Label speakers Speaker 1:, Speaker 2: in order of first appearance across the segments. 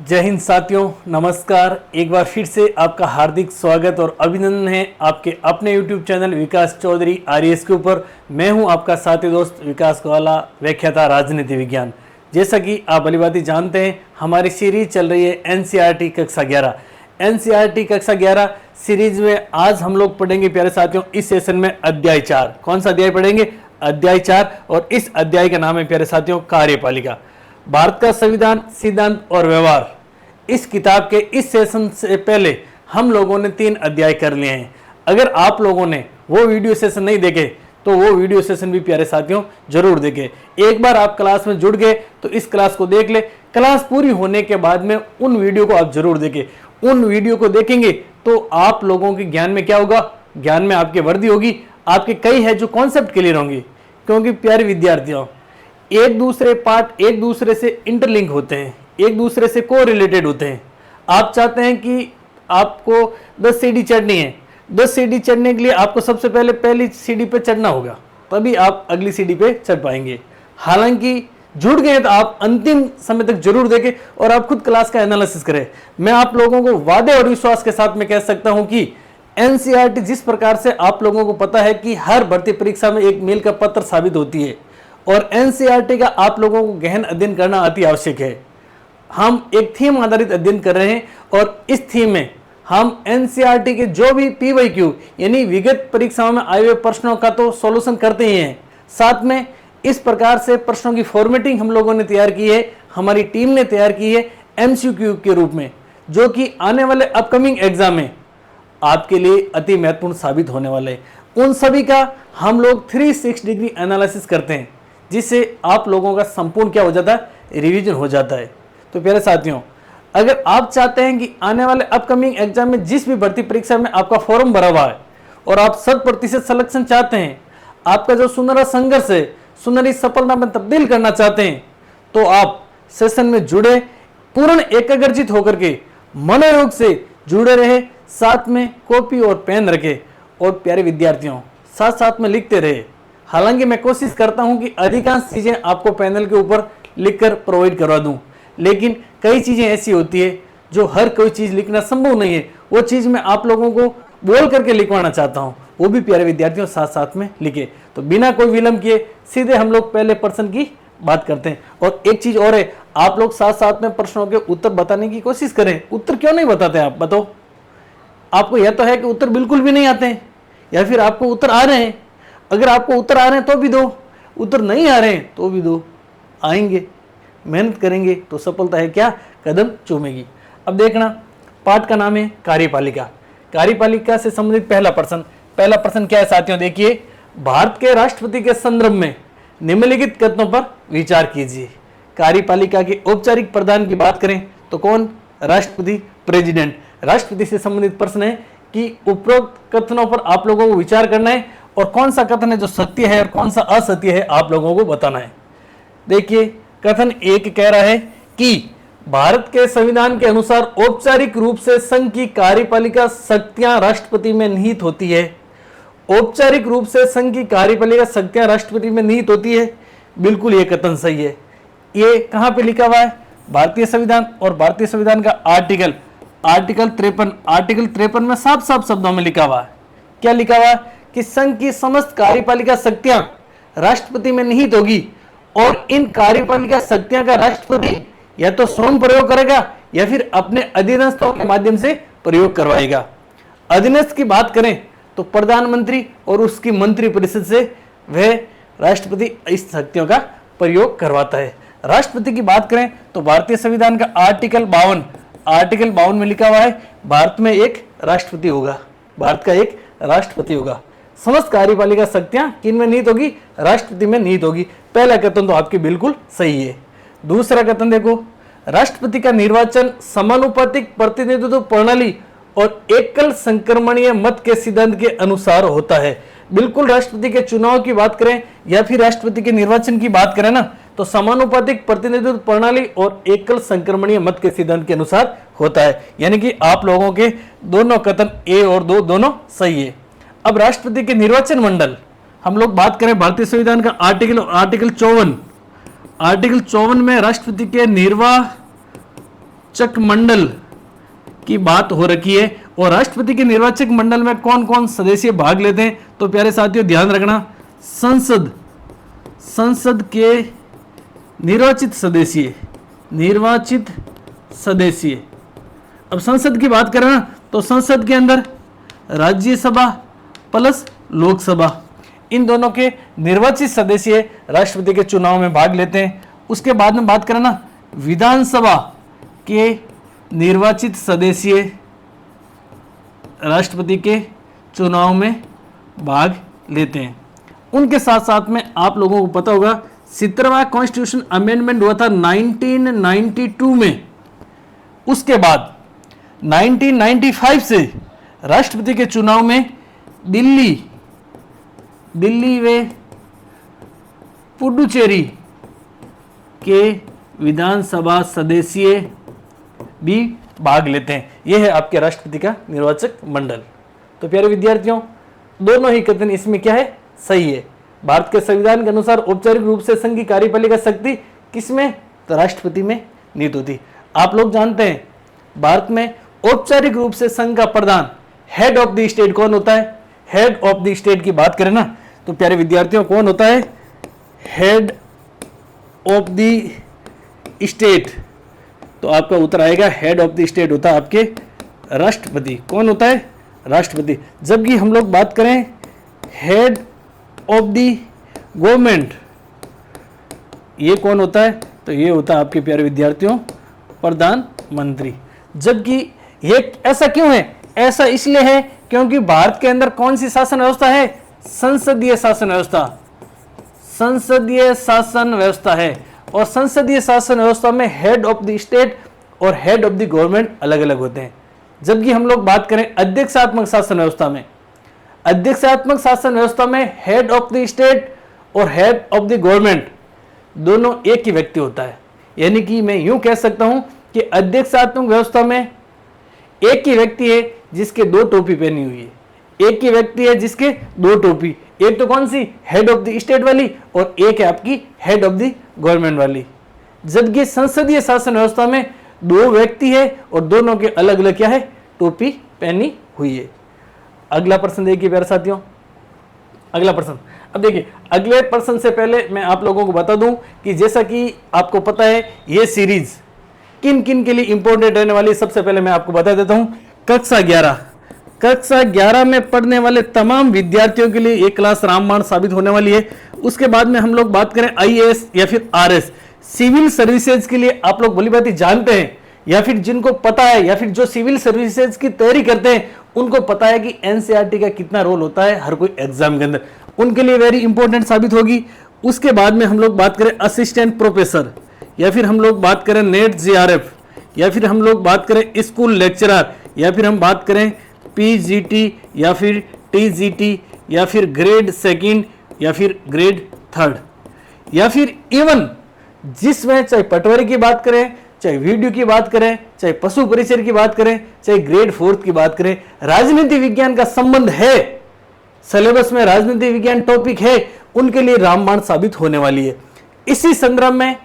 Speaker 1: जय हिंद साथियों, नमस्कार। एक बार फिर से आपका हार्दिक स्वागत और अभिनंदन है आपके अपने YouTube चैनल विकास चौधरी आरएस के ऊपर। मैं हूं आपका साथी दोस्त विकास ग्वाला, व्याख्याता राजनीति विज्ञान। जैसा कि आप भलीभांति जानते हैं, हमारी सीरीज चल रही है एनसीईआरटी कक्षा 11। एनसीईआरटी कक्षा 11 सीरीज में आज हम लोग पढ़ेंगे प्यारे साथियों, इस सेशन में अध्याय 4। कौन सा अध्याय पढ़ेंगे? अध्याय 4। और इस अध्याय का नाम है प्यारे साथियों कार्यपालिका, भारत का संविधान, सिद्धांत और व्यवहार। इस किताब के इस सेशन से पहले हम लोगों ने 3 अध्याय कर लिए हैं। अगर आप लोगों ने वो वीडियो सेशन नहीं देखे तो वो वीडियो सेशन भी प्यारे साथियों जरूर देखें। एक बार आप क्लास में जुड़ गए तो इस क्लास को देख ले। क्लास पूरी होने के बाद में उन वीडियो को आप जरूर देखें। उन वीडियो को देखेंगे तो आप लोगों के ज्ञान में क्या होगा? ज्ञान में आपकी वृद्धि होगी। आपके कई है जो कॉन्सेप्ट क्लियर होंगे, क्योंकि प्यारे विद्यार्थियों, एक दूसरे पार्ट एक दूसरे से इंटरलिंक होते हैं, एक दूसरे से को रिलेटेड होते हैं। आप चाहते हैं कि आपको 10 सीढ़ी चढ़नी है, 10 सीढ़ी चढ़ने के लिए आपको सबसे पहले पहली सीढ़ी पे चढ़ना होगा, तभी आप अगली सीढ़ी पे चढ़ पाएंगे। हालांकि जुड़ गए तो आप अंतिम समय तक जरूर देखें और आप खुद क्लास का एनालिसिस करें। मैं आप लोगों को वादे और विश्वास के साथ में कह सकता हूं कि एनसीईआरटी जिस प्रकार से आप लोगों को पता है कि हर भर्ती परीक्षा में एक मील का पत्थर साबित होती है, और एनसीईआरटी का आप लोगों को गहन अध्ययन करना अति आवश्यक है। हम एक थीम आधारित अध्ययन कर रहे हैं और इस थीम में हम एनसीईआरटी के जो भी पीवाईक्यू यानी विगत परीक्षाओं में आए हुए प्रश्नों का तो सॉल्यूशन करते ही हैं, साथ में इस प्रकार से प्रश्नों की फॉर्मेटिंग हम लोगों ने तैयार की है, हमारी टीम ने तैयार की है एमसीक्यू के रूप में, जो कि आने वाले अपकमिंग एग्जाम में आपके लिए अति महत्वपूर्ण साबित होने वाले हैं। उन सभी का हम लोग 360 डिग्री एनालिसिस करते हैं, जिससे आप लोगों का संपूर्ण क्या हो जाता है? रिवीजन हो जाता है। तो प्यारे साथियों, अगर आप चाहते हैं कि आने वाले अपकमिंग एग्जाम में जिस भी भर्ती परीक्षा में आपका फॉर्म भरा हुआ है और आप 100% सिलेक्शन चाहते हैं, आपका जो सुनहरा संघर्ष है सुनहरी सफलता में तब्दील करना चाहते हैं, तो आप सेशन में जुड़े, पूर्ण एकाग्रचित होकर के मनोयोग से जुड़े रहे, साथ में कॉपी और पेन रखे और प्यारे विद्यार्थियों साथ साथ में लिखते रहे। हालांकि मैं कोशिश करता हूं कि अधिकांश चीजें आपको पैनल के ऊपर लिखकर प्रोवाइड करवा दूं, लेकिन कई चीजें ऐसी होती है जो हर कोई चीज लिखना संभव नहीं है। वो चीज मैं आप लोगों को बोल करके लिखवाना चाहता हूं, वो भी प्यारे विद्यार्थियों साथ साथ में लिखे। तो बिना कोई विलंब किए सीधे हम लोग पहले प्रश्न की बात करते हैं। और एक चीज और है, आप लोग साथ साथ में प्रश्नों के उत्तर बताने की कोशिश करें। उत्तर क्यों नहीं बताते आप? बताओ, आपको यह तो है कि उत्तर बिल्कुल भी नहीं आते हैं, या फिर आपको उत्तर आ रहे हैं? अगर आपको उत्तर आ रहे हैं तो भी दो, उत्तर नहीं आ रहे हैं तो भी दो। आएंगे, मेहनत करेंगे तो सफलता है क्या कदम चूमेगी। अब देखना, पाठ का नाम है कार्यपालिका। कार्यपालिका से संबंधित पहला प्रश्न क्या है साथियों? देखिए, भारत के राष्ट्रपति के संदर्भ में निम्नलिखित कथनों पर विचार कीजिए। कार्यपालिका के औपचारिक प्रधान की बात करें तो कौन? राष्ट्रपति, प्रेसिडेंट। राष्ट्रपति से संबंधित प्रश्न है कि उपरोक्त कथनों पर आप लोगों को विचार करना है और कौन सा कथन है जो सत्य है और कौन सा असत्य है आप लोगों को बताना है। देखिए, कथन 1 कह रहा है कि भारत के संविधान के अनुसार औपचारिक रूप से संघ की कार्यपालिका शक्तियां राष्ट्रपति में निहित होती है। औपचारिक रूप से संघ की कार्यपालिका शक्तियां राष्ट्रपति में निहित होती है। बिल्कुल ये कथन सही है। ये कहां पे लिखा हुआ है? भारतीय संविधान, और भारतीय संविधान का आर्टिकल 53 में साफ साफ शब्दों में लिखा हुआ है। क्या लिखा हुआ है? कि संघ की समस्त कार्यपालिका शक्तियां राष्ट्रपति में निहित होगी और इन कार्यपालिका शक्तियां का राष्ट्रपति या तो स्वयं प्रयोग करेगा या फिर अपने अधीनस्थों के माध्यम से प्रयोग करवाएगा। अधीनस्थ की बात करें तो प्रधानमंत्री और उसकी मंत्री परिषद से वह राष्ट्रपति इस शक्तियों का प्रयोग करवाता है। राष्ट्रपति की बात करें तो भारतीय संविधान का आर्टिकल 52 में लिखा हुआ है, भारत में एक राष्ट्रपति होगा, भारत का एक राष्ट्रपति होगा। समस्त कार्यपालिका शक्तियां किन में निहित होगी? राष्ट्रपति में निहित होगी। पहला कथन तो आपकी बिल्कुल सही है। दूसरा कथन देखो, राष्ट्रपति का निर्वाचन समानुपातिक प्रतिनिधित्व प्रणाली और एकल संक्रमणीय मत के सिद्धांत के अनुसार होता है। बिल्कुल, राष्ट्रपति के चुनाव की बात करें या फिर राष्ट्रपति के निर्वाचन की बात करें ना, तो समानुपातिक प्रतिनिधित्व प्रणाली और एकल संक्रमणीय मत के सिद्धांत के अनुसार होता है। यानी कि आप लोगों के दोनों कथन ए और दो दोनों सही है। अब राष्ट्रपति के निर्वाचन मंडल हम लोग बात करें, भारतीय संविधान का आर्टिकल 54 में राष्ट्रपति के निर्वाचक मंडल की बात हो रखी है। और राष्ट्रपति के निर्वाचक मंडल में कौन कौन सदस्य भाग लेते हैं, तो प्यारे साथियों ध्यान रखना, संसद के निर्वाचित सदस्य। अब संसद की बात करें ना, तो संसद के अंदर राज्यसभा प्लस लोकसभा, इन दोनों के निर्वाचित सदस्य राष्ट्रपति के चुनाव में भाग लेते हैं। उसके बाद में बात करें ना, विधानसभा के निर्वाचित सदस्य राष्ट्रपति के चुनाव में भाग लेते हैं। उनके साथ साथ में आप लोगों को पता होगा 70वां कॉन्स्टिट्यूशन अमेंडमेंट हुआ था 1992 में। उसके बाद 1995 से राष्ट्रपति के चुनाव में दिल्ली व पुडुचेरी के विधानसभा सदस्य भी भाग लेते हैं। यह है आपके राष्ट्रपति का निर्वाचक मंडल। तो प्यारे विद्यार्थियों, दोनों ही कथन इसमें क्या है, सही है। भारत के संविधान के अनुसार औपचारिक रूप से संघ की कार्यपालिका शक्ति किसमें, तो राष्ट्रपति में निहित होती। आप लोग जानते हैं भारत में औपचारिक रूप से संघ का प्रधान हेड ऑफ द स्टेट कौन होता है। हेड ऑफ द स्टेट की बात करें ना, तो प्यारे विद्यार्थियों कौन होता है, हेड ऑफ द स्टेट। तो आपका उत्तर आएगा हेड ऑफ द स्टेट होता है आपके राष्ट्रपति। कौन होता है, राष्ट्रपति। जबकि हम लोग बात करें हेड ऑफ द गवर्नमेंट, ये कौन होता है, तो ये होता है आपके प्यारे विद्यार्थियों प्रधानमंत्री। जबकि ये ऐसा क्यों है, ऐसा इसलिए है क्योंकि भारत के अंदर कौन सी शासन व्यवस्था है, संसदीय शासन व्यवस्था। संसदीय शासन व्यवस्था है और संसदीय शासन व्यवस्था में हेड ऑफ द स्टेट और हेड ऑफ द गवर्नमेंट अलग अलग होते हैं। जबकि हम लोग बात करें अध्यक्षात्मक शासन व्यवस्था में, अध्यक्षात्मक शासन व्यवस्था में हेड ऑफ द स्टेट और हेड ऑफ द गवर्नमेंट दोनों एक ही व्यक्ति होता है। यानी कि मैं यूं कह सकता हूं कि अध्यक्षात्मक व्यवस्था में एक ही व्यक्ति है जिसके दो टोपी पहनी हुई है, एक ही व्यक्ति है जिसके दो टोपी, एक तो कौन सी, हेड ऑफ द स्टेट वाली, और एक है आपकी हेड ऑफ द गवर्नमेंट वाली। जबकि संसदीय शासन व्यवस्था में दो व्यक्ति है और दोनों के अलग अलग क्या है, टोपी पहनी हुई है। अगला प्रश्न देखिए प्यारे साथियों, अगला प्रश्न। अब देखिए अगले प्रश्न से पहले मैं आप लोगों को बता दूं कि जैसा कि आपको पता है ये सीरीज किन किन के लिए इंपॉर्टेंट रहने वाली है। सबसे पहले मैं आपको बता देता हूं, कक्षा 11 में पढ़ने वाले तमाम विद्यार्थियों के लिए एक क्लास रामबाण साबित होने वाली है। उसके बाद में हम लोग बात करें आईएएस या फिर आरएस, सिविल सर्विसेज के लिए आप लोग भली भांति जानते हैं या फिर जिनको पता है या फिर जो सिविल सर्विसेज की तैयारी करते हैं उनको पता है कि एनसीईआरटी का कितना रोल होता है हर कोई एग्जाम के अंदर, उनके लिए वेरी इंपॉर्टेंट साबित होगी। उसके बाद में हम लोग बात करें असिस्टेंट प्रोफेसर या फिर हम लोग बात करें नेट जीआरएफ या फिर हम लोग बात करें स्कूल लेक्चरर या फिर हम बात करें पीजीटी या फिर टीजीटी या फिर ग्रेड सेकंड या फिर ग्रेड थर्ड या फिर इवन जिसमें चाहे पटवारी की बात करें, चाहे वीडियो की बात करें, चाहे पशु परिचर की बात करें, चाहे ग्रेड 4 की बात करें, राजनीति विज्ञान का संबंध है, सिलेबस में राजनीति विज्ञान टॉपिक है, उनके लिए रामबाण साबित होने वाली है। इसी संदर्भ में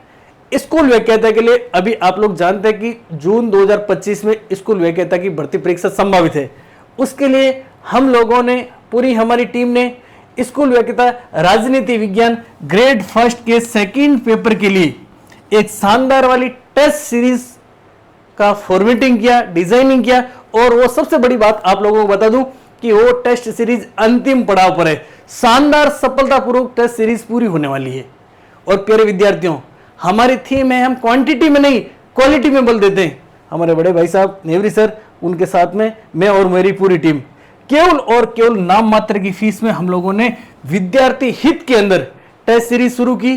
Speaker 1: स्कूल व्याख्याता के लिए अभी आप लोग जानते हैं कि जून 2025 में स्कूल व्याख्याता की भर्ती परीक्षा संभावित है। उसके लिए हम लोगों ने, पूरी हमारी टीम ने स्कूल व्याख्याता राजनीति विज्ञान ग्रेड 1 के सेकंड पेपर के लिए एक शानदार वाली टेस्ट सीरीज का फॉर्मेटिंग किया, डिजाइनिंग किया, और वो सबसे बड़ी बात आप लोगों को बता दूं कि वो टेस्ट सीरीज अंतिम पड़ाव पर है। शानदार सफलतापूर्वक टेस्ट सीरीज पूरी होने वाली है। और प्यारे विद्यार्थियों, हमारी थीम है, हम क्वांटिटी में नहीं क्वालिटी में बल देते हैं। हमारे बड़े भाई साहब नेवरी सर, उनके साथ में मैं और मेरी पूरी टीम, केवल और केवल नाम मात्र की फीस में हम लोगों ने विद्यार्थी हित के अंदर टेस्ट सीरीज शुरू की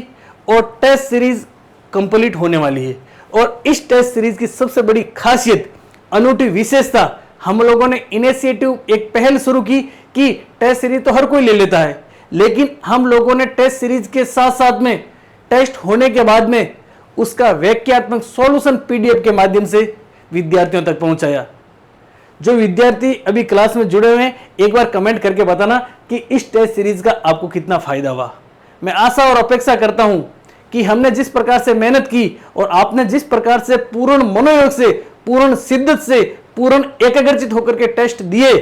Speaker 1: और टेस्ट सीरीज कंप्लीट होने वाली है। और इस टेस्ट सीरीज की सबसे बड़ी खासियत, अनूठी विशेषता, हम लोगों ने इनिशिएटिव एक पहल शुरू की कि टेस्ट सीरीज तो हर कोई ले लेता है, लेकिन हम लोगों ने टेस्ट सीरीज के साथ साथ में टेस्ट होने के बाद में उसका वाक्यात्मक सॉल्यूशन पीडीएफ के माध्यम से विद्यार्थियों तक पहुंचाया। जो विद्यार्थी अभी क्लास में जुड़े हुए हैं, एक बार कमेंट करके बताना कि इस टेस्ट सीरीज का आपको कितना फायदा हुआ। मैं आशा और अपेक्षा करता हूं कि हमने जिस प्रकार से मेहनत की और आपने जिस प्रकार से पूर्ण मनोयोग से, पूर्ण शिद्दत से, पूर्ण एकाग्रचित होकर के टेस्ट दिए,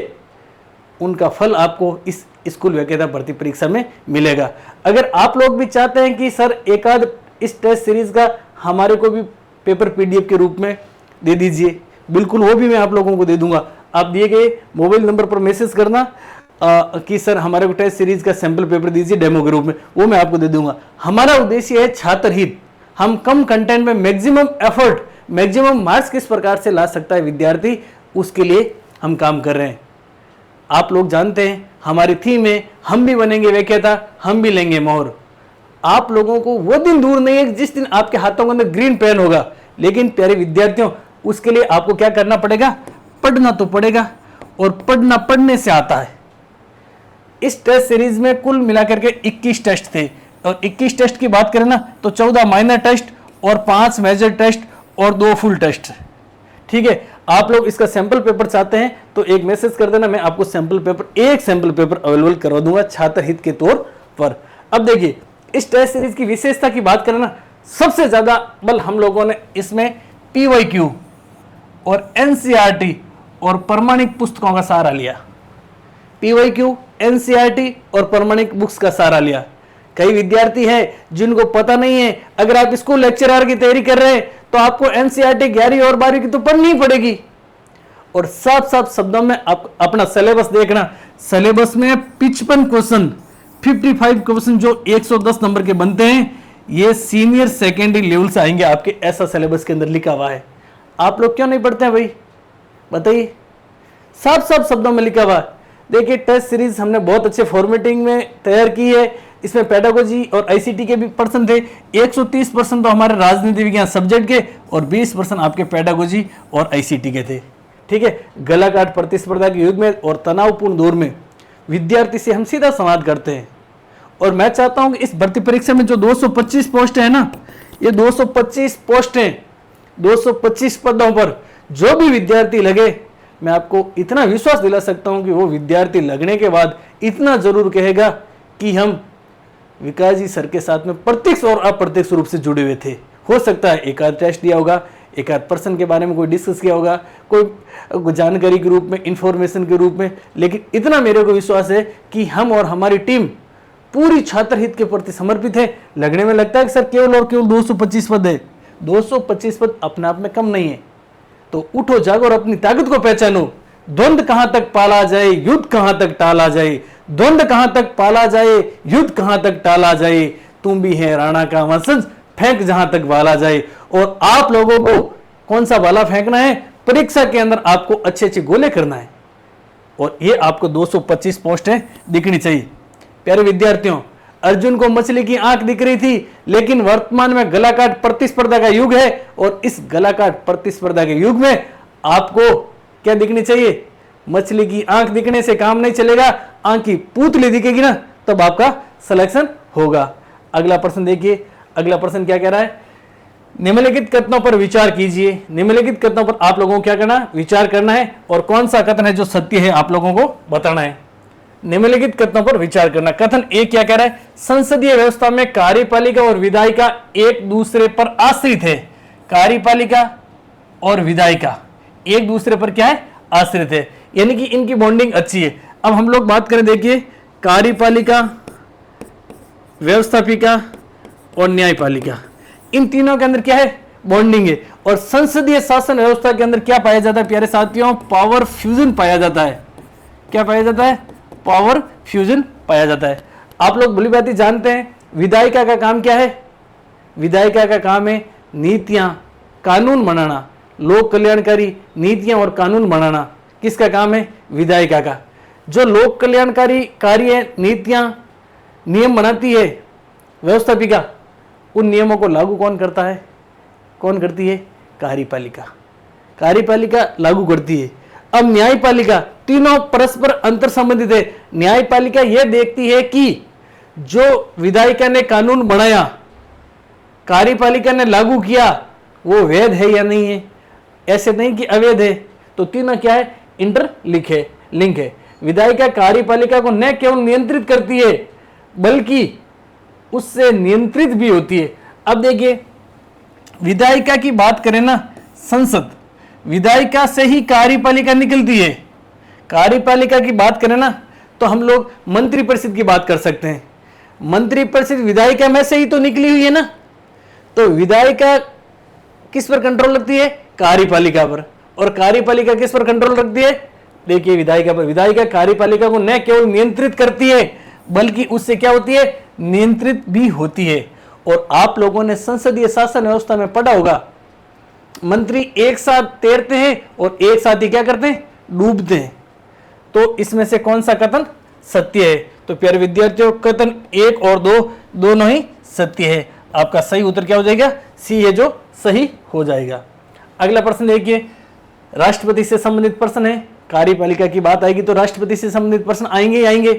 Speaker 1: उनका फल आपको इस स्कूल व्याख्याता भर्ती परीक्षा में मिलेगा। अगर आप लोग भी चाहते हैं कि सर एक आध इस टेस्ट सीरीज का हमारे को भी पेपर पीडीएफ के रूप में दे दीजिए, बिल्कुल वो भी मैं आप लोगों को दे दूंगा। आप दिए गए मोबाइल नंबर पर मैसेज करना कि सर हमारे को टेस्ट सीरीज का सैंपल पेपर दीजिए डेमो के रूप में, वो मैं आपको दे दूंगा। हमारा उद्देश्य है छात्र हित। हम कम कंटेंट में मैक्सिमम एफर्ट, मैक्सिमम मार्क्स किस प्रकार से ला सकता है विद्यार्थी, उसके लिए हम काम कर रहे हैं। आप लोग जानते हैं हमारी थीम है हम भी बनेंगे व्याख्याता, हम भी लेंगे मोहर। आप लोगों को वो दिन दूर नहीं है जिस दिन आपके हाथों के अंदर ग्रीन पेन होगा। लेकिन प्यारे विद्यार्थियों, उसके लिए आपको क्या करना पड़ेगा? पढ़ना तो पड़ेगा, और पढ़ना पढ़ने से आता है। इस टेस्ट सीरीज में कुल मिलाकर के 21 टेस्ट थे, और 21 टेस्ट की बात करें ना तो 14 माइनर टेस्ट और 5 मेजर टेस्ट और 2 फुल टेस्ट। ठीक है, आप लोग इसका सैंपल पेपर चाहते हैं तो एक मैसेज कर देना, मैं आपको सैंपल पेपर, एक सैंपल पेपर अवेलेबल करवा दूंगा छात्र हित के तौर पर। अब देखिए, इस टेस्ट सीरीज की विशेषता की बात करें ना, सबसे ज्यादा बल हम लोगों ने इसमें पीवाईक्यू और एनसीईआरटी और प्रमाणिक पुस्तकों का सहारा लिया। पीवाईक्यू, एनसीईआरटी और प्रमाणिक बुक्स का सहारा लिया। कई विद्यार्थी हैं जिनको पता नहीं है, अगर आप स्कूल लेक्चरर की तैयारी कर रहे हैं तो आपको एनसीईआरटी 11वीं और 12वीं की तो पढ़नी ही पड़ेगी। और साफ साफ शब्दों में आप अपना सिलेबस देखना, सिलेबस में 55 क्वेश्चन, 55 क्वेश्चन जो 110 नंबर के बनते हैं, ये सीनियर सेकेंडरी लेवल से आएंगे आपके, ऐसा सिलेबस के अंदर लिखा हुआ है। आप लोग क्यों नहीं पढ़ते हैं भाई, बताइए? साफ साफ शब्दों में लिखा हुआ है। देखिए, टेस्ट सीरीज हमने बहुत अच्छे फॉर्मेटिंग में तैयार की है। इसमें पेडागोजी और आईसीटी के भी पर्सन थे। 130% तो हमारे राजनीति विज्ञान सब्जेक्ट के और 20% आपके पेडागोजी और आईसीटी के थे। ठीक है, गलाकाट प्रतिस्पर्धा के युग में और तनावपूर्ण दौर में विद्यार्थी से हम सीधा संवाद करते हैं। और मैं चाहता हूं कि इस भर्ती परीक्षा में जो 225 पोस्ट है ना, ये 225 पोस्ट हैं, 225 पदों पर जो भी विद्यार्थी लगे, मैं आपको इतना विश्वास दिला सकता हूं कि वो विद्यार्थी लगने के बाद इतना जरूर कहेगा कि हम विकास जी सर के साथ में प्रत्यक्ष और अप्रत्यक्ष रूप से जुड़े हुए थे। हो सकता है एक आध टेस्ट दिया होगा, एक आध पर्सन के बारे में कोई डिस्कस किया होगा, कोई जानकारी के रूप में, इंफॉर्मेशन के रूप में, लेकिन इतना मेरे को विश्वास है कि हम और हमारी टीम पूरी छात्र हित के प्रति समर्पित है। लगने में लगता है कि सर केवल और केवल 225 पद है। 225 पद अपने आप में कम नहीं है। तो उठो, जागो और अपनी ताकत को पहचानो। द्वंद कहां तक पाला जाए, युद्ध कहां तक टाला जाए, द्वंद कहां तक पाला जाए, युद्ध कहां तक टाला जाए, तुम भी है राणा का वंशज, फेंक जहां तक वाला जाए। और आप लोगों को कौन सा वाला फेंकना है? परीक्षा के अंदर आपको अच्छे अच्छे गोले करना है। और ये आपको 225 पोस्टें दिखनी चाहिए। प्यारे विद्यार्थियों, अर्जुन को मछली की आंख दिख रही थी, लेकिन वर्तमान में गलाकाट प्रतिस्पर्धा का युग है, और इस गलाकाट प्रतिस्पर्धा के युग में आपको क्या दिखनी चाहिए? मछली की आंख दिखने से काम नहीं चलेगा, आंख की पूतली दिखेगी ना, तब आपका सिलेक्शन होगा। अगला प्रश्न देखिए, अगला प्रश्न क्या कह रहा है? निम्नलिखित कथनों पर विचार कीजिए। निम्नलिखित कथनों पर आप लोगों को क्या करना? विचार करना है, और कौन सा कथन है जो सत्य है आप लोगों को बताना है। निम्नलिखित कथनों पर विचार करना। कथन एक क्या कह रहा है? संसदीय व्यवस्था में कार्यपालिका और विधायिका एक दूसरे पर आश्रित है। कार्यपालिका और विधायिका एक दूसरे पर क्या है? आश्रित है, यानी कि इनकी बॉन्डिंग अच्छी है। अब हम लोग बात करें, देखिए, कार्यपालिका, व्यवस्थापिका और न्यायपालिका, इन तीनों के अंदर क्या है? बॉन्डिंग है। और संसदीय शासन व्यवस्था के अंदर क्या पाया जाता है प्यारे साथियों? पावर फ्यूजन पाया जाता है। क्या पाया जाता है? पावर फ्यूजन पाया जाता है। आप लोग भली भांति जानते हैं विधायिका का काम क्या है? विधायिका का काम है नीतियां, कानून बनाना, लोक कल्याणकारी नीतियां और कानून बनाना। किसका काम है? विधायिका का। जो लोक कल्याणकारी कार्य, नीतियां, नियम बनाती है व्यवस्थापिका, उन नियमों को लागू कौन करता है? कौन करती है? कार्यपालिका। कार्यपालिका लागू करती है। अब न्यायपालिका, तीनों परस्पर अंतर संबंधित है। न्यायपालिका यह देखती है कि जो विधायिका ने कानून बनाया, कार्यपालिका ने लागू किया, वो वैध है या नहीं है। ऐसे नहीं कि अवैध है। तो तीनों क्या है? इंटरलिंक है, लिंक है। विधायिका कार्यपालिका को न केवल नियंत्रित करती है, बल्कि उससे नियंत्रित भी होती है। अब देखिए, विधायिका की बात करें ना, संसद, विधायिका से ही कार्यपालिका निकलती है। कार्यपालिका की बात करें ना तो हम लोग मंत्रिपरिषद की बात कर सकते हैं। मंत्रिपरिषद विधायिका में से ही तो निकली हुई है ना, तो विधायिका किस पर कंट्रोल रखती है? कार्यपालिका पर। और कार्यपालिका किस पर कंट्रोल रखती है? देखिए, विधायिका पर। विधायिका कार्यपालिका को न केवल नियंत्रित करती है बल्कि उससे क्या होती है? नियंत्रित भी होती है। और आप लोगों ने संसदीय शासन व्यवस्था में पढ़ा होगा, मंत्री एक साथ तैरते हैं और एक साथ ही क्या करते हैं? डूबते हैं। तो इसमें से कौन सा कथन सत्य है? तो प्यारे विद्यार्थियों, कथन 1 और 2 दोनों ही सत्य है। आपका सही उत्तर क्या हो जाएगा? सी है जो सही हो जाएगा। अगला प्रश्न देखिए, राष्ट्रपति से संबंधित प्रश्न है। कार्यपालिका की बात आएगी तो राष्ट्रपति से संबंधित प्रश्न आएंगे ही आएंगे।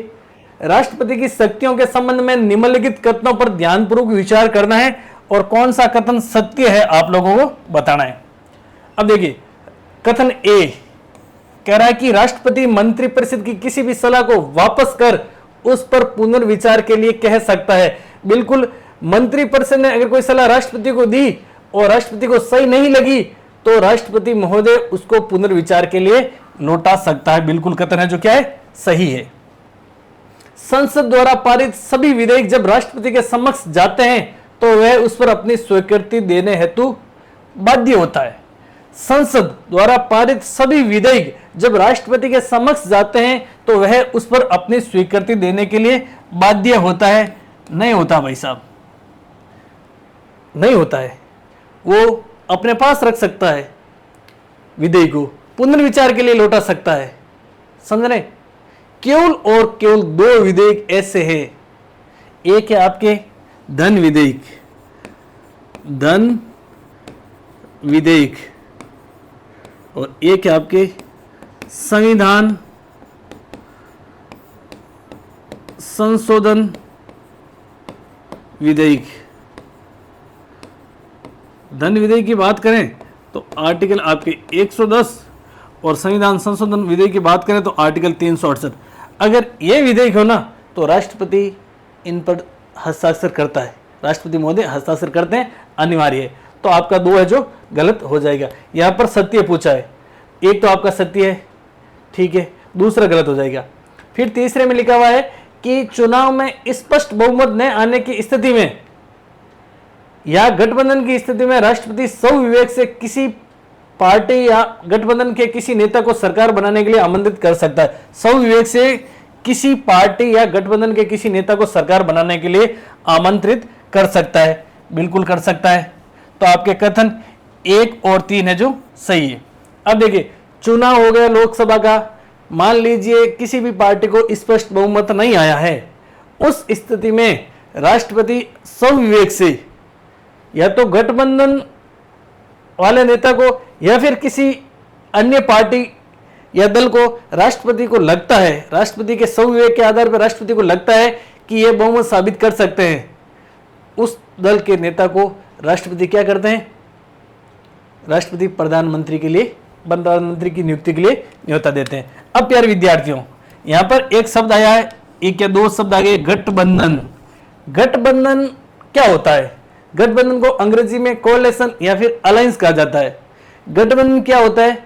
Speaker 1: राष्ट्रपति की शक्तियों के संबंध में निम्नलिखित कथनों पर ध्यानपूर्वक विचार करना है और कौन सा कथन सत्य है आप लोगों को बताना है। अब देखिए, कथन ए कह रहा है कि राष्ट्रपति मंत्रिपरिषद की किसी भी सलाह को वापस कर उस पर पुनर्विचार के लिए कह सकता है। बिल्कुल, मंत्रिपरिषद ने अगर कोई सलाह राष्ट्रपति को दी और राष्ट्रपति को सही नहीं लगी तो राष्ट्रपति महोदय उसको पुनर्विचार के लिए लौटा सकता है। बिल्कुल कथन है जो क्या है? सही है। संसद द्वारा पारित सभी विधेयक जब राष्ट्रपति के समक्ष जाते हैं तो वह उस पर अपनी स्वीकृति देने हेतु बाध्य होता है। संसद द्वारा पारित सभी विधेयक जब राष्ट्रपति के समक्ष जाते हैं तो वह उस पर अपनी स्वीकृति देने के लिए बाध्य होता है? नहीं होता भाई साहब, नहीं होता है। वो अपने पास रख सकता है, विधेयक को पुनर्विचार के लिए लौटा सकता है। समझ रहे? केवल और केवल 2 विधेयक ऐसे हैं। एक है आपके धन विधेयक, धन विधेयक, और एक है आपके संविधान संशोधन विधेयक। धन विधेयक की बात करें तो आर्टिकल आपके 110 और संविधान संशोधन विधेयक की बात करें तो आर्टिकल 368। अगर ये विधेयक हो ना तो राष्ट्रपति इन पर हस्ताक्षर करता है, राष्ट्रपति महोदय हस्ताक्षर करते हैं, अनिवार्य है। तो आपका 2 है जो गलत हो जाएगा। यहाँ पर सत्य पूछा है, एक तो आपका सत्य है, ठीक है, दूसरा गलत हो जाएगा। फिर तीसरे में लिखा हुआ है कि चुनाव में स्पष्ट बहुमत न आने की स्थिति में या गठबंधन की स्थिति में राष्ट्रपति स्वविवेक से किसी पार्टी या गठबंधन के किसी नेता को सरकार बनाने के लिए आमंत्रित कर सकता है। स्वविवेक से किसी पार्टी या गठबंधन के किसी नेता को सरकार बनाने के लिए आमंत्रित कर सकता है, बिल्कुल कर सकता है। तो आपके कथन 1 और 3 है जो सही है। अब देखिए, चुनाव हो गया लोकसभा का, मान लीजिए किसी भी पार्टी को स्पष्ट बहुमत नहीं आया है, उस स्थिति में राष्ट्रपति स्वविवेक से या तो गठबंधन वाले नेता को या फिर किसी अन्य पार्टी या दल को राष्ट्रपति को लगता है, राष्ट्रपति के स्वविवेक के आधार पर राष्ट्रपति को लगता है कि ये बहुमत साबित कर सकते हैं, उस दल के नेता को राष्ट्रपति क्या करते हैं? राष्ट्रपति प्रधानमंत्री के लिए, प्रधानमंत्री की नियुक्ति के लिए न्योता देते हैं। अब प्यारे विद्यार्थियों, यहाँ पर एक शब्द आया है, एक या 2 शब्द आ गए, गठबंधन। गठबंधन क्या होता है? गठबंधन को अंग्रेजी में कोएलिशन या फिर अलायंस कहा जाता है। गठबंधन क्या होता है?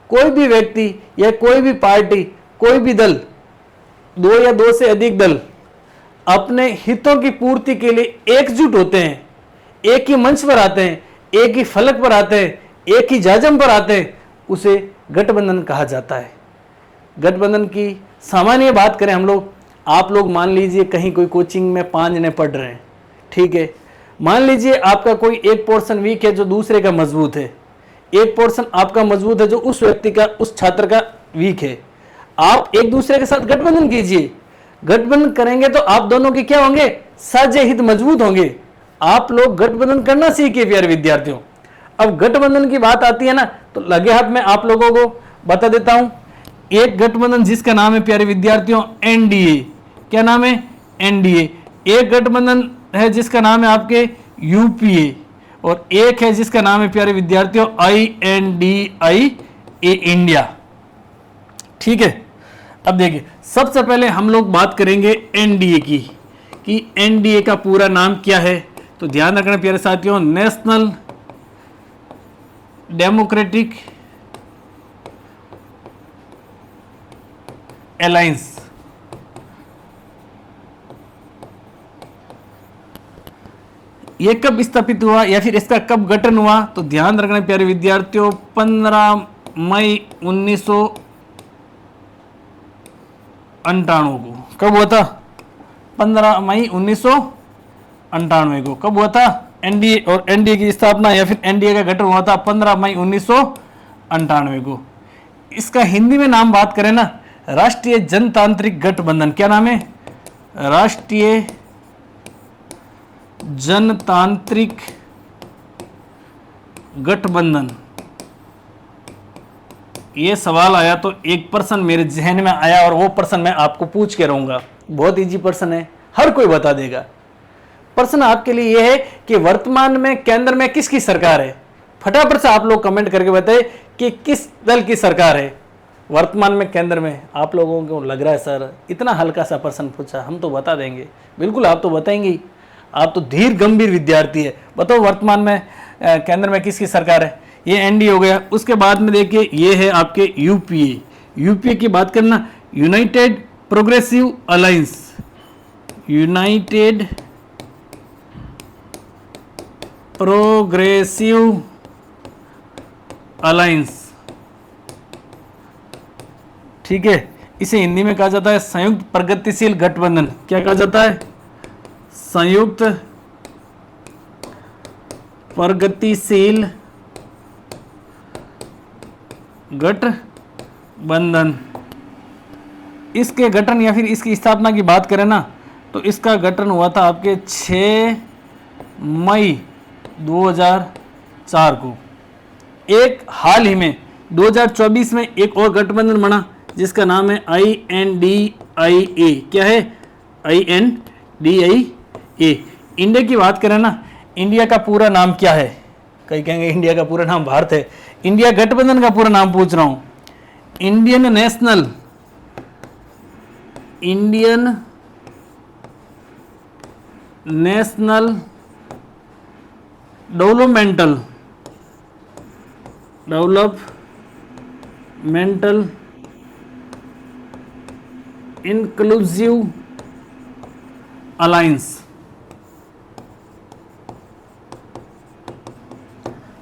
Speaker 1: कोई भी व्यक्ति या कोई भी पार्टी, कोई भी दल, 2 या 2 से अधिक दल अपने हितों की पूर्ति के लिए एकजुट होते हैं, एक ही मंच पर आते हैं, एक ही फलक पर आते हैं, एक ही जाजम पर आते हैं, उसे गठबंधन कहा जाता है। गठबंधन की सामान्य बात करें हम लोग, आप लोग मान लीजिए कहीं कोई कोचिंग में 5 जने पढ़ रहे हैं, ठीक है, मान लीजिए आपका कोई एक पोर्शन वीक है जो दूसरे का मजबूत है, एक पोर्शन आपका मजबूत है जो उस व्यक्ति का, उस छात्र का वीक है। आप एक दूसरे के साथ गठबंधन कीजिए, गठबंधन करेंगे तो आप दोनों के क्या होंगे? साझे हित मजबूत होंगे। आप लोग गठबंधन करना सीखिए प्यारे विद्यार्थियों। अब गठबंधन की बात आती है ना, तो लगे हाथ में आप लोगों को बता देता हूं, एक गठबंधन जिसका नाम है प्यारे विद्यार्थियों एनडीए। क्या नाम है? एनडीए। एक गठबंधन है जिसका नाम है आपके यूपीए, और एक है जिसका नाम है प्यारे विद्यार्थियों INDIA, इंडिया। ठीक है, अब देखिए, सबसे पहले हम लोग बात करेंगे एनडीए की, कि एनडीए का पूरा नाम क्या है। तो ध्यान रखना प्यारे साथियों, नेशनल डेमोक्रेटिक अलायंस। ये कब स्थापित हुआ या फिर इसका कब गठन हुआ? तो ध्यान रखना प्यारे विद्यार्थियों, 15 मई 1998 को। कब हुआ था? 15 मई 1998 को। कब हुआ था? एनडीए और एनडीए की स्थापना या फिर एनडीए का गठन हुआ था 15 मई 1998 को। इसका हिंदी में नाम बात करें ना, राष्ट्रीय जनतांत्रिक गठबंधन। क्या नाम है? राष्ट्रीय जनतांत्रिक गठबंधन। ये सवाल आया तो एक पर्सन मेरे जहन में आया और वो पर्सन मैं आपको पूछ के रहूंगा। बहुत इजी पर्सन है, हर कोई बता देगा। प्रश्न आपके लिए यह है कि वर्तमान में केंद्र में किसकी सरकार है? फटाफट से आप लोग कमेंट करके बताएं कि किस दल की सरकार है वर्तमान में केंद्र में। आप लोगों को लग रहा है सर इतना हल्का सा प्रश्न पूछा, हम तो बता देंगे। बिल्कुल आप तो बताएंगे, आप तो धीर गंभीर विद्यार्थी है। बताओ वर्तमान में केंद्र में किसकी सरकार है? ये एनडीए हो गया। उसके बाद में देखिए ये है आपके यूपीए। यूपीए की बात करना, United progressive alliance. United progressive alliance, ठीक है। इसे हिंदी में कहा जाता है संयुक्त प्रगतिशील गठबंधन। क्या कहा जाता है? संयुक्त प्रगतिशील गठबंधन। इसके गठन या फिर इसकी स्थापना की बात करें ना, तो इसका गठन हुआ था आपके 6 मई 2004 को। एक हाल ही में 2024 में एक और गठबंधन बना जिसका नाम है INDIA। क्या है? INDIA। इंडिया की बात करें ना, इंडिया का पूरा नाम क्या है? कई कहेंगे इंडिया का पूरा नाम भारत है। इंडिया गठबंधन का पूरा नाम पूछ रहा हूं। Indian national developmental inclusive alliance.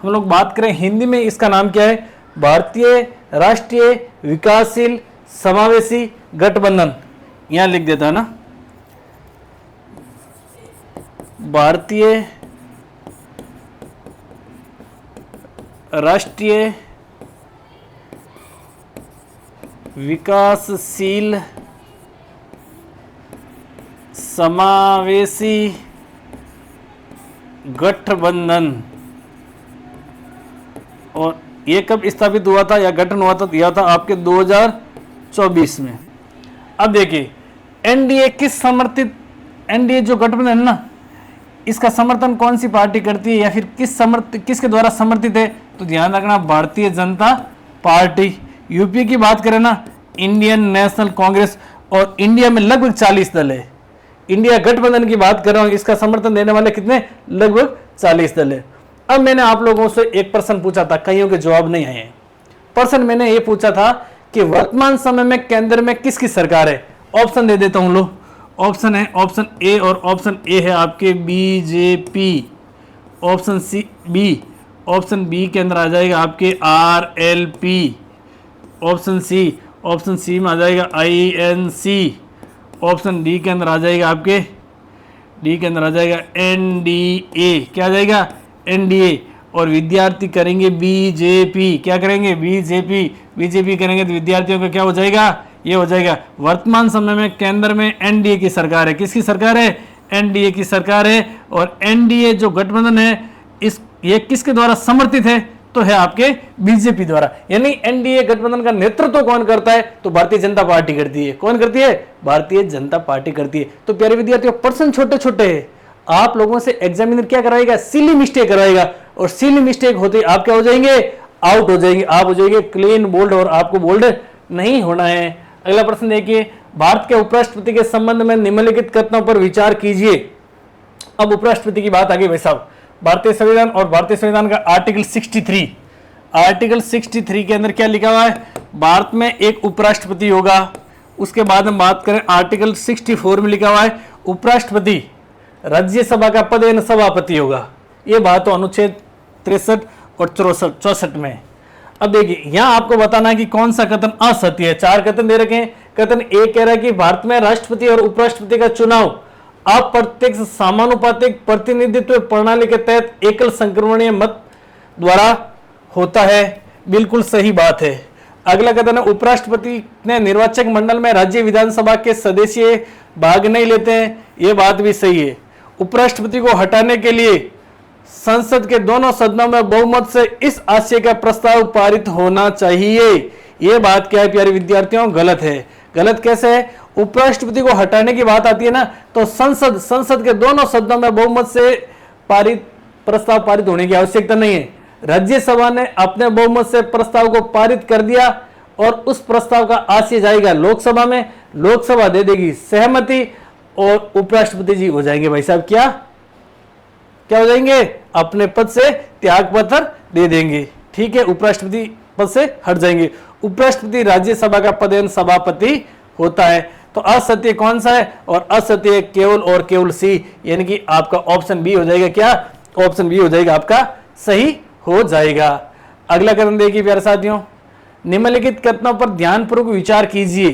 Speaker 1: हम लोग बात करें हिंदी में, इसका नाम क्या है? भारतीय राष्ट्रीय विकासशील समावेशी गठबंधन। यहां लिख देता है ना, भारतीय राष्ट्रीय विकासशील समावेशी गठबंधन। और ये कब स्थापित हुआ था या गठन हुआ था? यह था आपके 2024 में। अब देखिए एनडीए किस समर्थित, एनडीए जो गठबंधन है ना, इसका समर्थन कौन सी पार्टी करती है या फिर किसके द्वारा समर्थित है? तो ध्यान रखना, भारतीय जनता पार्टी। यूपी की बात करें ना, इंडियन नेशनल कांग्रेस। और इंडिया में लगभग 40 दल है। इंडिया गठबंधन की बात कर रहा हूं, इसका समर्थन देने वाले कितने? लगभग 40 दल है। अब मैंने आप लोगों से एक प्रश्न पूछा था, कईयों के जवाब नहीं आए हैं। प्रश्न मैंने ये पूछा था कि वर्तमान समय में केंद्र में किसकी सरकार है? ऑप्शन दे देता हूं लो। ऑप्शन है, ऑप्शन ए और ऑप्शन ए है आपके BJP. Option C B, option B के अंदर आ जाएगा आपके RLP। ऑप्शन सी में आ जाएगा INC। ऑप्शन डी के अंदर आ जाएगा आपके NDA। क्या आ जाएगा? NDA। और विद्यार्थी करेंगे बीजेपी। क्या करेंगे? बीजेपी करेंगे तो विद्यार्थियों का क्या हो जाएगा? ये हो जाएगा वर्तमान समय में केंद्र में एनडीए की सरकार है। किसकी सरकार है? एनडीए की सरकार है। और एनडीए जो गठबंधन है, ये किसके द्वारा समर्थित है? तो है आपके बीजेपी द्वारा। यानी एनडीए गठबंधन का नेतृत्व कौन करता है? तो भारतीय जनता पार्टी करती है। कौन करती है? भारतीय जनता पार्टी करती है। तो प्यारे विद्यार्थियों, प्रश्न छोटे छोटे है, आप लोगों से एग्जामिनर क्या कराएगा? सिली मिस्टेक कराएगा। और सिली मिस्टेक होते आप क्या हो जाएंगे? आउट हो जाएंगे। आप हो जाएंगे क्लीन बोल्ड, और आपको बोल्ड नहीं होना है। अगला प्रश्न देखिए, भारत के उपराष्ट्रपति के संबंध में निम्नलिखित कथनों पर विचार कीजिए। अब उपराष्ट्रपति की बात आ गई भाई साहब। भारतीय संविधान और भारतीय संविधान का आर्टिकल 63, आर्टिकल 63 के अंदर क्या लिखा हुआ है, भारत में एक उपराष्ट्रपति होगा। उसके बाद हम बात करें आर्टिकल 64 में लिखा हुआ है उपराष्ट्रपति राज्यसभा का पद एवं सभापति होगा। ये बात हो अनुच्छेद 63 और 64 में। अब देखिए यहां आपको बताना है कि कौन सा कथन असत्य है। 4 कथन दे रखे हैं। कथन ए कह रहा है कि भारत में राष्ट्रपति और उपराष्ट्रपति का चुनाव अप्रत्यक्ष समानुपातिक प्रतिनिधित्व प्रणाली के तहत एकल संक्रमणीय मत द्वारा होता है। बिल्कुल सही बात है। अगला कथन है उपराष्ट्रपति ने निर्वाचक मंडल में राज्य विधानसभा के सदस्य भाग नहीं लेते हैं। यह बात भी सही है। उपराष्ट्रपति को हटाने के लिए संसद के दोनों सदनों में बहुमत से इस आशय का प्रस्ताव पारित होना चाहिए। यह बात क्या है प्यारे विद्यार्थियों, गलत है। गलत कैसे है? उपराष्ट्रपति को हटाने की बात आती है ना, तो संसद के दोनों सदनों में बहुमत से प्रस्ताव पारित होने की आवश्यकता नहीं है। राज्यसभा ने अपने बहुमत से प्रस्ताव को पारित कर दिया और उस प्रस्ताव का आशय जाएगा लोकसभा में, लोकसभा दे देगी सहमति और उपराष्ट्रपति जी हो जाएंगे भाई साहब क्या हो जाएंगे, अपने पद से त्याग पत्र दे देंगे। ठीक है, उपराष्ट्रपति पद से हट जाएंगे। उपराष्ट्रपति राज्यसभा का पद एवं सभापति होता है। तो असत्य कौन सा है? और असत्य केवल और केवल सी, यानी कि आपका ऑप्शन बी हो जाएगा। क्या? ऑप्शन बी हो जाएगा आपका सही हो जाएगा। अगला कथन देखिए प्यारे साथियों, निम्नलिखित कथनों पर ध्यानपूर्वक विचार कीजिए।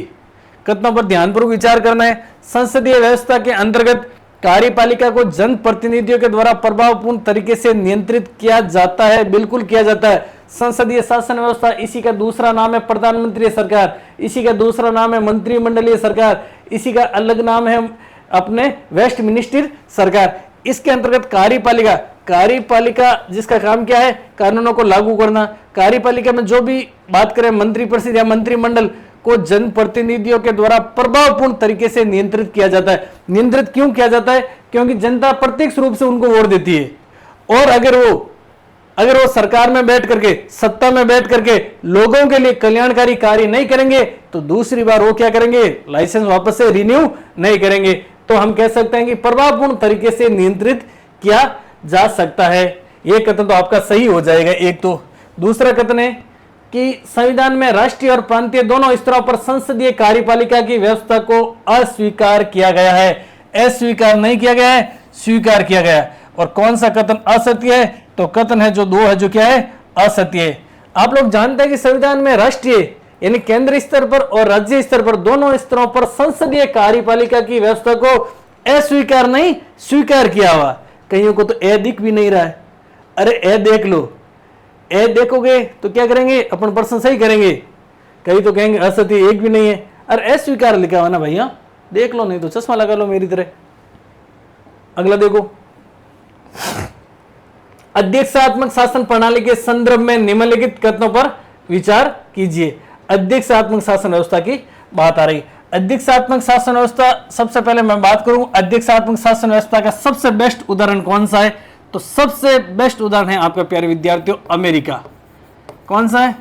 Speaker 1: कथनों पर ध्यानपूर्वक विचार करना है। संसदीय व्यवस्था के अंतर्गत कार्यपालिका को जनप्रतिनिधियों के द्वारा प्रभावपूर्ण तरीके से नियंत्रित किया जाता है। बिल्कुल किया जाता है। संसदीय शासन व्यवस्था, इसी का दूसरा नाम है प्रधानमंत्री सरकार, इसी का दूसरा नाम है मंत्रिमंडलीय सरकार, इसी का अलग नाम है अपने वेस्टमिनिस्टर सरकार। इसके अंतर्गत कार्यपालिका जिसका काम क्या है, कानूनों को लागू करना। कार्यपालिका में जो भी बात करें मंत्रिपरिषद या मंत्रिमंडल को जनप्रतिनिधियों के द्वारा प्रभावपूर्ण तरीके से नियंत्रित किया जाता है। नियंत्रित क्यों किया जाता है? क्योंकि जनता प्रत्यक्ष रूप से उनको वोट देती है। और अगर वो सरकार में बैठ करके, सत्ता में बैठ करके लोगों के लिए कल्याणकारी कार्य नहीं करेंगे तो दूसरी बार वो क्या करेंगे, लाइसेंस वापस से रिन्यू नहीं करेंगे। तो हम कह सकते हैं कि प्रभावपूर्ण तरीके से नियंत्रित किया जा सकता है। यह कथन तो आपका सही हो जाएगा एक। तो दूसरा कथन है कि संविधान में राष्ट्रीय और प्रांतीय दोनों स्तरों पर संसदीय कार्यपालिका की व्यवस्था को अस्वीकार किया गया है। अस्वीकार नहीं किया गया है, स्वीकार किया गया है। और कौन सा कथन असत्य है? तो कथन है जो 2 है, जो क्या है, असत्य है। आप लोग जानते हैं कि संविधान में राष्ट्रीय यानी केंद्र स्तर पर और राज्य स्तर पर दोनों स्तरों पर संसदीय कार्यपालिका की व्यवस्था को अस्वीकार नहीं स्वीकार किया हुआ। कईयों को तो ए दिख भी नहीं रहा है। अरे ए देख लो, ए देखोगे तो क्या करेंगे, अपन प्रश्न सही करेंगे। कई तो कहेंगे असत्य एक भी नहीं है। अरे अस्वीकार लिखा हुआ ना भैया, देख लो, नहीं तो चश्मा लगा लो मेरी तरह। अगला देखो, अध्यक्षात्मक शासन प्रणाली के संदर्भ में निम्नलिखित कथनों पर विचार कीजिए। अध्यक्षात्मक शासन व्यवस्था की बात आ रही। अध्यक्षात्मक शासन व्यवस्था, सबसे पहले मैं बात करूं अध्यक्षात्मक शासन व्यवस्था का सबसे बेस्ट उदाहरण कौन सा है? तो सबसे बेस्ट उदाहरण है आपके प्यारे विद्यार्थियों अमेरिका। कौन सा है?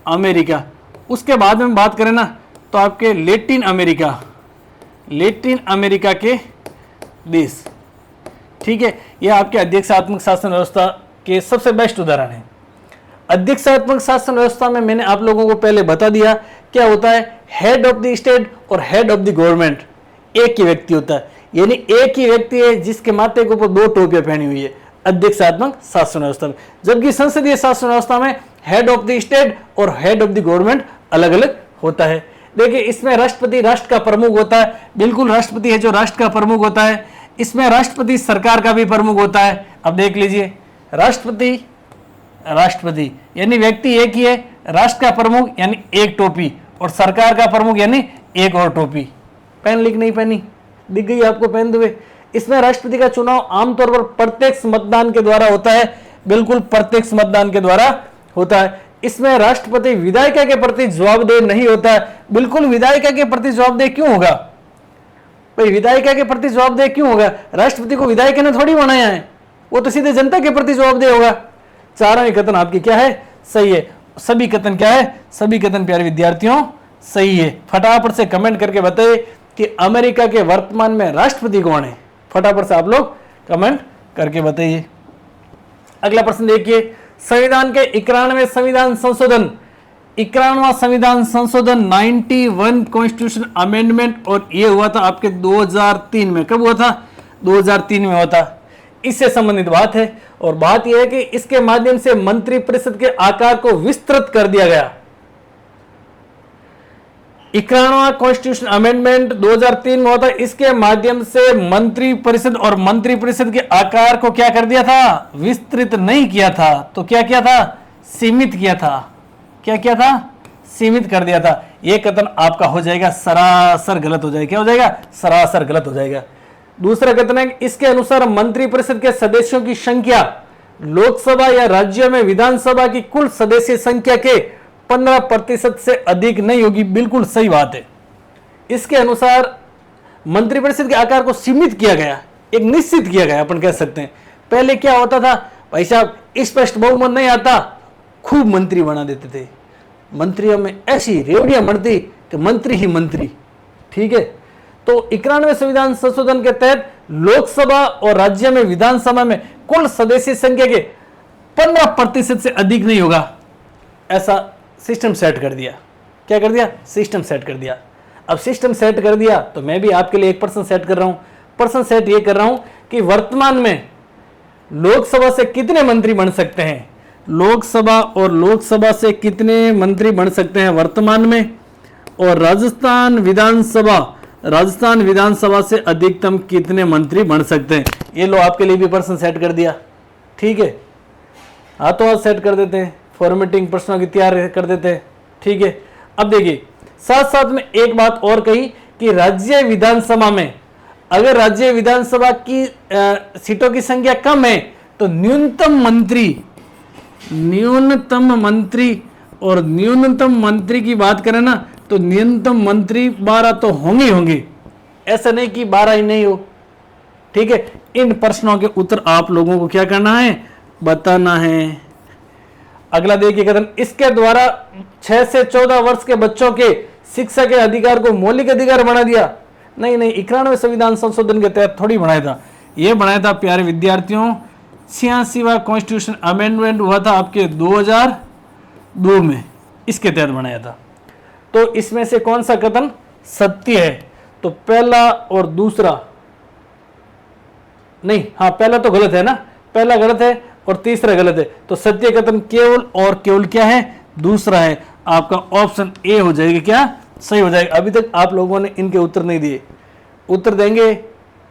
Speaker 1: अमेरिका। उसके बाद में बात करें ना तो आपके लैटिन अमेरिका के देश। ठीक है, यह आपके अध्यक्षात्मक शासन व्यवस्था के सबसे बेस्ट उदाहरण है। अध्यक्षात्मक शासन व्यवस्था में मैंने आप लोगों को पहले बता दिया क्या होता है। हेड ऑफ द स्टेट और हेड ऑफ द गवर्नमेंट एक ही व्यक्ति होता है, यानी एक ही व्यक्ति है जिसके माथे के ऊपर 2 टोपियां पहनी हुई है अध्यक्षात्मक शासन व्यवस्था में। जबकि संसदीय शासन व्यवस्था में हेड ऑफ द स्टेट और हेड ऑफ द गवर्नमेंट अलग अलग होता है। देखिए, इसमें राष्ट्रपति राष्ट्र का प्रमुख होता है। बिल्कुल, राष्ट्रपति है जो राष्ट्र का प्रमुख होता है। इसमें राष्ट्रपति सरकार का भी प्रमुख होता है। अब देख लीजिए, राष्ट्रपति यानी व्यक्ति एक ही है, राष्ट्र का प्रमुख यानी एक टोपी, और सरकार का प्रमुख यानी एक और टोपी। पेन लिख नहीं पहनी, दिख गई आपको पेन हुए। इसमें राष्ट्रपति का चुनाव आमतौर पर प्रत्यक्ष मतदान के द्वारा होता है। बिल्कुल प्रत्यक्ष मतदान के द्वारा होता है। इसमें राष्ट्रपति विधायिका के प्रति जवाबदेह नहीं होता है। बिल्कुल, विधायिका के प्रति जवाबदेह क्यों होगा भाई? विधायिका के प्रति जवाबदेह क्यों होगा? राष्ट्रपति को विधायिका ने थोड़ी बनाया है, वो तो सीधे जनता के प्रति जवाबदेह होगा। चारों ही कथन आपकी क्या है? सही है। सभी कथन क्या है? सभी कथन प्यारे विद्यार्थियों सही है। फटाफट से कमेंट करके बताइए कि अमेरिका के वर्तमान में राष्ट्रपति कौन है। फटाफट से आप लोग कमेंट करके बताइए। अगला प्रश्न देखिए, संविधान के 91वें संविधान संशोधन, 91वां संविधान संशोधन 91 कॉन्स्टिट्यूशन अमेंडमेंट, और ये हुआ था आपके 2003 में। कब हुआ था? 2003 में हुआ था। इससे संबंधित बात है, और बात यह है कि इसके माध्यम से मंत्रिपरिषद के आकार को विस्तृत कर दिया गया। 91वां कॉन्स्टिट्यूशन अमेंडमेंट 2003 में होता है, इसके माध्यम से मंत्रिपरिषद और मंत्रिपरिषद के आकार को क्या कर दिया था? विस्तृत नहीं किया था, तो क्या किया था? सीमित किया था। क्या किया था? सीमित कर दिया था। यह कथन आपका हो जाएगा सरासर गलत हो जाएगा। क्या हो जाएगा? सरासर गलत हो जाएगा। दूसरा कथन है, इसके अनुसार मंत्रिपरिषद के सदस्यों की संख्या लोकसभा या राज्य में विधानसभा की कुल सदस्य संख्या के 15% से अधिक नहीं होगी। बिल्कुल सही बात है। इसके अनुसार मंत्रिपरिषद के आकार को सीमित किया गया, एक निश्चित किया गया, अपन कह सकते हैं। पहले क्या होता था भाई साहब, स्पष्ट बहुमत नहीं आता, खूब मंत्री बना देते थे। मंत्रियों में ऐसी रेवड़ियां बढ़ती कि मंत्री ही मंत्री। ठीक है, तो 91वें संविधान संशोधन के तहत लोकसभा और राज्य में विधानसभा में कुल सदस्य संख्या के 15% से अधिक नहीं होगा, ऐसा सिस्टम सेट कर दिया। क्या कर दिया? सिस्टम सेट कर दिया। अब सिस्टम सेट कर दिया तो मैं भी आपके लिए एक पर्सन सेट कर रहा हूं। पर्सन सेट ये कर रहा हूं कि वर्तमान में लोकसभा से कितने मंत्री बन सकते हैं, लोकसभा और लोकसभा से कितने मंत्री बन सकते हैं वर्तमान में, और राजस्थान विधानसभा से अधिकतम कितने मंत्री बन सकते हैं। ये लो आपके लिए भी पर्सन सेट कर दिया। ठीक है, हाथों हाथ सेट कर देते हैं, फॉर्मेटिंग प्रश्नों की तैयार कर देते हैं। ठीक है, अब देखिए साथ साथ में एक बात और कही कि राज्य विधानसभा में अगर राज्य विधानसभा की सीटों की संख्या कम है तो न्यूनतम मंत्री की बात करें ना तो न्यूनतम मंत्री 12 तो होंगे। ऐसा नहीं कि 12 ही नहीं हो। ठीक है, इन प्रश्नों के उत्तर आप लोगों को क्या करना है? बताना है। अगला देखिए कथन, इसके द्वारा 6 से 14 वर्ष के बच्चों के शिक्षा के अधिकार को मौलिक अधिकार बना दिया। नहीं, 91वें संविधान संशोधन के तहत थोड़ी बनाया था, यह बनाया था प्यारे विद्यार्थियों 86वां कॉन्स्टिट्यूशन अमेंडमेंट हुआ था आपके 2002 में, इसके तहत बनाया था। तो इसमें से कौन सा कथन सत्य है? तो पहला और दूसरा नहीं, हाँ पहला तो गलत है ना, पहला गलत है और तीसरा गलत है। तो सत्य कथन केवल और केवल क्या है? दूसरा है। आपका ऑप्शन ए हो जाएगा क्या? सही हो जाएगा। अभी तक आप लोगों ने इनके उत्तर नहीं दिए, उत्तर देंगे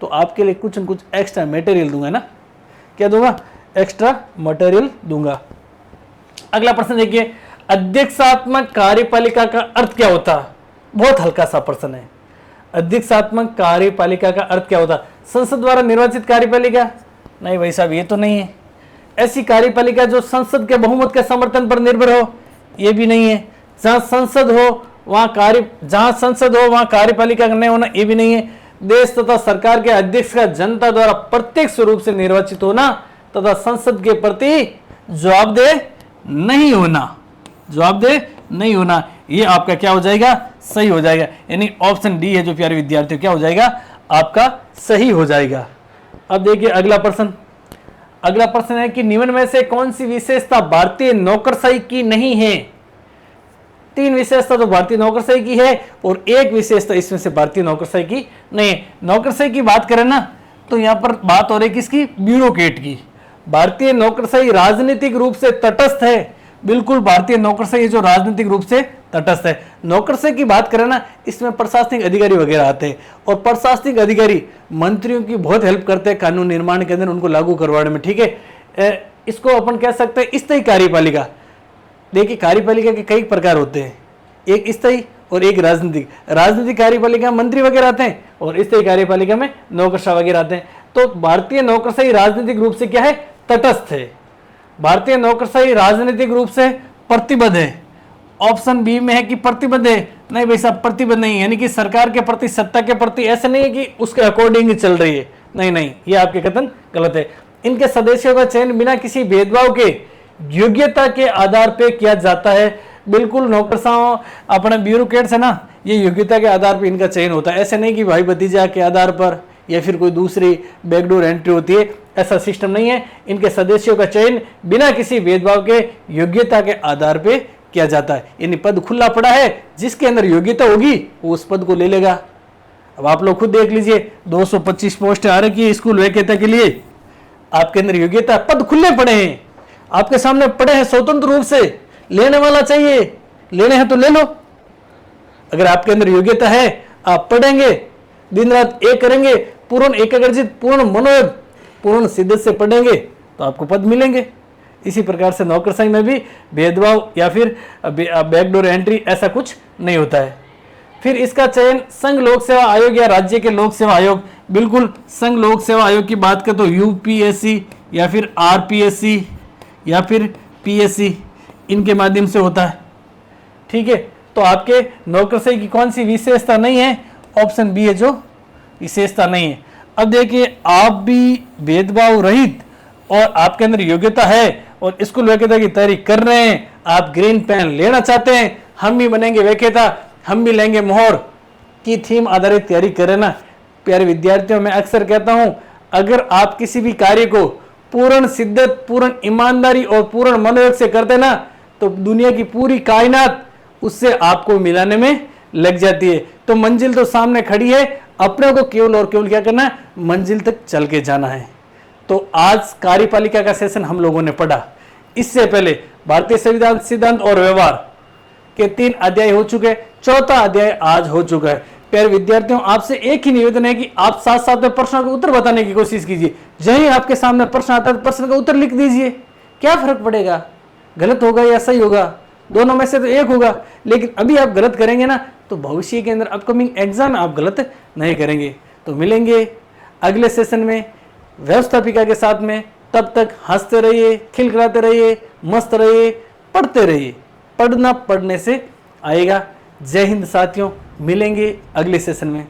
Speaker 1: तो आपके लिए कुछ न कुछ एक्स्ट्रा मटेरियल दूंगा ना। क्या दूंगा? एक्स्ट्रा मटेरियल दूंगा। अगला प्रश्न देखिए, अध्यक्षात्मक कार्यपालिका का अर्थ क्या होता? बहुत हल्का सा प्रश्न है। अध्यक्षात्मक कार्यपालिका का अर्थ क्या होता? संसद द्वारा निर्वाचित कार्यपालिका? नहीं भाई साहब, ये तो नहीं है। ऐसी कार्यपालिका जो संसद के बहुमत के समर्थन पर निर्भर हो? ये भी नहीं है। जहां संसद हो वहां कार्यपालिका नहीं होना? ये भी नहीं है। देश तथा सरकार के अध्यक्ष का जनता द्वारा प्रत्यक्ष रूप से निर्वाचित होना तथा संसद के प्रति जवाबदेह नहीं होना, ये आपका क्या हो जाएगा? सही हो जाएगा। यानी ऑप्शन डी है जो प्यारे विद्यार्थियों क्या हो जाएगा? आपका सही हो जाएगा। अब देखिए अगला प्रश्न है कि निम्न में से कौन सी विशेषता भारतीय नौकरशाही की नहीं है? 3 विशेषता तो भारतीय नौकरशाही की है और एक विशेषता इसमें से भारतीय नौकरशाही की नहीं है। नौकरशाही की बात करें ना तो यहां पर बात हो रही है किसकी? ब्यूरोक्रेट की। भारतीय नौकरशाही राजनीतिक रूप से तटस्थ है। बिल्कुल, भारतीय नौकरशाही जो राजनीतिक रूप से तटस्थ है। नौकरशाही की बात करें ना, इसमें प्रशासनिक अधिकारी वगैरह आते हैं और प्रशासनिक अधिकारी मंत्रियों की बहुत हेल्प करते हैं कानून निर्माण के अंदर, उनको लागू करवाने में। ठीक है, इसको अपन कह सकते हैं स्थायी कार्यपालिका। देखिए कार्यपालिका के कई प्रकार होते हैं, एक स्थायी और एक राजनीतिक कार्यपालिका मंत्री वगैरह आते हैं और स्थायी कार्यपालिका में नौकरशाह वगैरह आते हैं। तो भारतीय नौकरशाही राजनीतिक रूप से क्या है? तटस्थ है। भारतीय नौकरशाही राजनीतिक रूप से प्रतिबद्ध है। ऑप्शन बी में है कि प्रतिबद्ध है। नहीं भाई साहब, प्रतिबद्ध नहीं, यानी कि सरकार के प्रति, सत्ता के प्रति ऐसे नहीं है कि उसके अकॉर्डिंग ही चल रही है। नहीं, ये आपके कथन गलत है। इनके सदस्यों का चयन बिना किसी भेदभाव के योग्यता के आधार पर किया जाता है। बिल्कुल, नौकरशाहों अपने ब्यूरोक्रेट्स है ना, ये योग्यता के आधार पर इनका चयन होता है। ऐसे नहीं कि भाई भतीजा के आधार पर या फिर कोई दूसरी बैकडोर एंट्री होती है, ऐसा सिस्टम नहीं है। इनके सदस्यों का चयन बिना किसी भेदभाव के योग्यता के आधार पे किया जाता है। यानी पद खुला पड़ा है, जिसके अंदर योग्यता होगी वो उस पद को ले लेगा। अब आप लोग खुद देख लीजिए, 225 पोस्ट आ रखी है स्कूल वैक्यता के लिए, आपके अंदर योग्यता, पद खुले पड़े हैं, आपके सामने पड़े हैं स्वतंत्र रूप से, लेने वाला चाहिए, लेने हैं तो ले लो। अगर आपके अंदर योग्यता है, आप पढ़ेंगे, दिन रात एक करेंगे, पूर्ण एकाग्रचित, पूर्ण मनोयोग, पूर्ण शिद्दत से पढ़ेंगे तो आपको पद मिलेंगे। इसी प्रकार से नौकरशाही में भी भेदभाव या फिर बैकडोर एंट्री ऐसा कुछ नहीं होता है। फिर इसका चयन संघ लोक सेवा आयोग या राज्य के लोक सेवा आयोग, बिल्कुल संघ लोक सेवा आयोग की बात करें तो यूपीएससी या फिर आरपीएससी या फिर पीएससी, इनके माध्यम से होता है। ठीक है, तो आपके नौकरशाही की कौन सी विशेषता नहीं है? ऑप्शन बी है जो विशेषता नहीं है। अब देखिए, आप भी भेदभाव रहित और आपके अंदर योग्यता है और स्कूल वैक्यता की तैयारी कर रहे हैं, आप ग्रीन पेन लेना चाहते हैं, हम भी बनेंगे वैक्यता, हम भी लेंगे मोहर की थीम आधारित तैयारी करें ना। प्यारे विद्यार्थियों, मैं अक्सर कहता हूं, अगर आप किसी भी कार्य को पूर्ण शिद्दत, पूर्ण ईमानदारी और पूर्ण मनोयोग से करते ना, तो दुनिया की पूरी कायनात उससे आपको मिलाने में लग जाती है। तो मंजिल तो सामने खड़ी है, अपने को केवल और केवल क्या करना है? मंजिल तक चल के जाना है। तो आज कार्यपालिका का सेशन हम लोगों ने पढ़ा। इससे पहले भारतीय संविधान, सिद्धांत और व्यवहार के 3 अध्याय हो चुके, 4था अध्याय आज हो चुका है। प्यारे विद्यार्थियों, आपसे एक ही निवेदन है कि आप साथ साथ में प्रश्न का उत्तर बताने की कोशिश कीजिए। जहीं आपके सामने प्रश्न आता है तो प्रश्न का उत्तर लिख दीजिए, क्या फर्क पड़ेगा? गलत होगा या सही होगा, दोनों में से तो एक होगा। लेकिन अभी आप गलत करेंगे ना, तो भविष्य के अंदर अपकमिंग एग्जाम में आप गलत नहीं करेंगे। तो मिलेंगे अगले सेशन में व्यवस्थापिका के साथ में। तब तक हंसते रहिए, खिलखिलाते रहिए, मस्त रहिए, पढ़ते रहिए। पढ़ना पढ़ने से आएगा। जय हिंद साथियों, मिलेंगे अगले सेशन में।